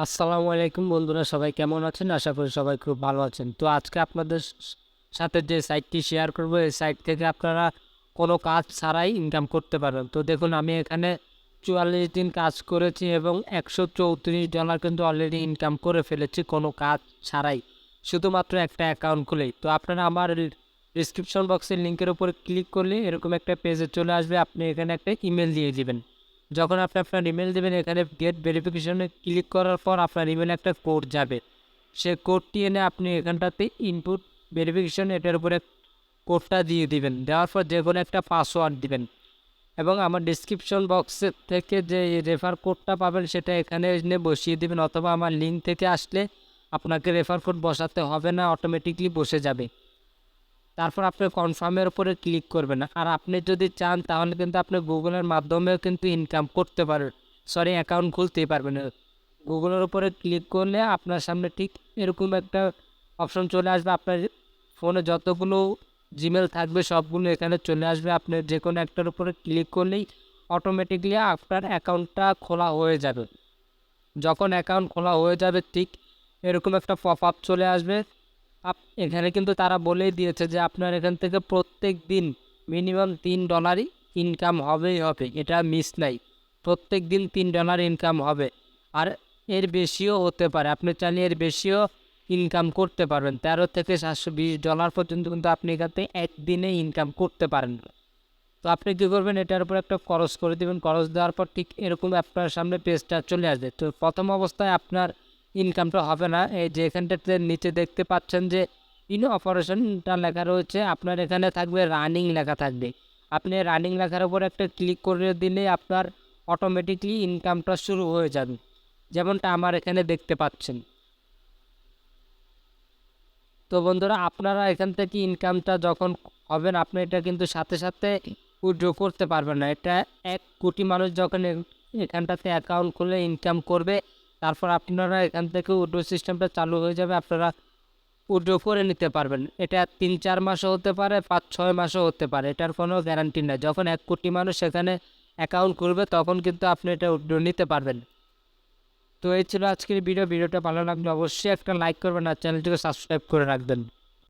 আসসালামু আলাইকুম বন্ধুরা, সবাই কেমন আছেন? আশা করি সবাই খুব ভালো আছেন। তো আজকে আপনাদের সাথে যে সাইটটি শেয়ার করব, এই সাইট থেকে আপনারা কোনো কাজ ছাড়াই ইনকাম করতে পারবেন। তো দেখুন, আমি এখানে 44 দিন কাজ করেছি এবং $134 কিন্তু অলরেডি ইনকাম করে ফেলেছি কোনো কাজ ছাড়াই, শুধুমাত্র একটা অ্যাকাউন্ট খুলেই। তো আপনারা আমার ডিসক্রিপশন বক্সের লিঙ্কের উপরে ক্লিক করলে এরকম একটা পেজে চলে আসবে। আপনি এখানে একটা ইমেল দিয়ে দিবেন। যখন আপনি আপনার ইমেল দেবেন, এখানে গেট ভেরিফিকেশনে ক্লিক করার পর আপনার ইমেলে একটা কোড যাবে। সে কোডটি এনে আপনি এখানটাতে ইনপুট ভেরিফিকেশন এটার উপরে কোডটা দিয়ে দিবেন। দেওয়ার পর যে কোনো একটা পাসওয়ার্ড দিবেন এবং আমার ডিসক্রিপশন বক্সের থেকে যে রেফার কোডটা পাবেন সেটা এখানে এনে বসিয়ে দিবেন, অথবা আমার লিঙ্ক থেকে আসলে আপনাকে রেফার কোড বসাতে হবে না, অটোমেটিকলি বসে যাবে। তারপর আপনি কনফার্মের উপরে ক্লিক করবেন। আর আপনি যদি চান তাহলে কিন্তু আপনি গুগলের মাধ্যমেও কিন্তু ইনকাম করতে পারবেন, অ্যাকাউন্ট খুলতেই পারবেন। গুগলের উপরে ক্লিক করলে আপনার সামনে ঠিক এরকম একটা অপশন চলে আসবে। আপনার ফোনে যতগুলো জিমেল থাকবে সবগুলো এখানে চলে আসবে। আপনি যে কোনো একটার উপরে ক্লিক করলেই অটোমেটিকলি আপনার অ্যাকাউন্টটা খোলা হয়ে যাবে। যখন অ্যাকাউন্ট খোলা হয়ে যাবে ঠিক এরকম একটা পপ আপ চলে আসবে। এখানে কিন্তু তারা বলেই দিয়েছে যে আপনার এখান থেকে প্রত্যেক দিন মিনিমাম $3 ইনকাম হবেই হবে, এটা মিস নাই। প্রত্যেক দিন $3 ইনকাম হবে, আর এর বেশিও হতে পারে। আপনি চাইলে এর বেশিও ইনকাম করতে পারবেন। 13 থেকে $720 পর্যন্ত কিন্তু আপনি এখান থেকে একদিনে ইনকাম করতে পারেন। তো আপনি কী করবেন, এটার উপর একটা খরচ করে দেবেন। খরচ দেওয়ার পর ঠিক এরকম আপনার সামনে পেজটা চলে আসবে। তো প্রথম অবস্থায় আপনার ইনকামটা হবে না। এই যে এখানটাতে নিচে দেখতে পাচ্ছেন যে অপারেশনটা লেখা রয়েছে, আপনার এখানে থাকবে রানিং লেখা থাকবে। আপনি রানিং লেখার উপর একটা ক্লিক করে দিলে আপনার অটোমেটিকলি ইনকামটা শুরু হয়ে যাবে, যেমনটা আমার এখানে দেখতে পাচ্ছেন। তো বন্ধুরা, আপনারা এখান থেকে ইনকামটা যখন হবেন, আপনি এটা কিন্তু সাথে সাথে উইথড্র করতে পারবেন না। এটা 1 কোটি মানুষ যখন এখানটাতে অ্যাকাউন্ট খুলে ইনকাম করবে, তারপর আপনারা এখান থেকে উইথড্র সিস্টেমটা চালু হয়ে যাবে, আপনারা উইথড্র করে নিতে পারবেন। এটা 3-4 মাসও হতে পারে, 5-6 মাসও হতে পারে, এটার কোনো গ্যারান্টি নেই। যখন 1 কোটি মানুষ সেখানে অ্যাকাউন্ট খুলবে তখন কিন্তু আপনি এটা উইথড্র নিতে পারবেন। তো এই ছিল আজকের ভিডিওটা ভালো লাগলে অবশ্যই একটা লাইক করবেন আর চ্যানেলটিকে সাবস্ক্রাইব করে রাখবেন।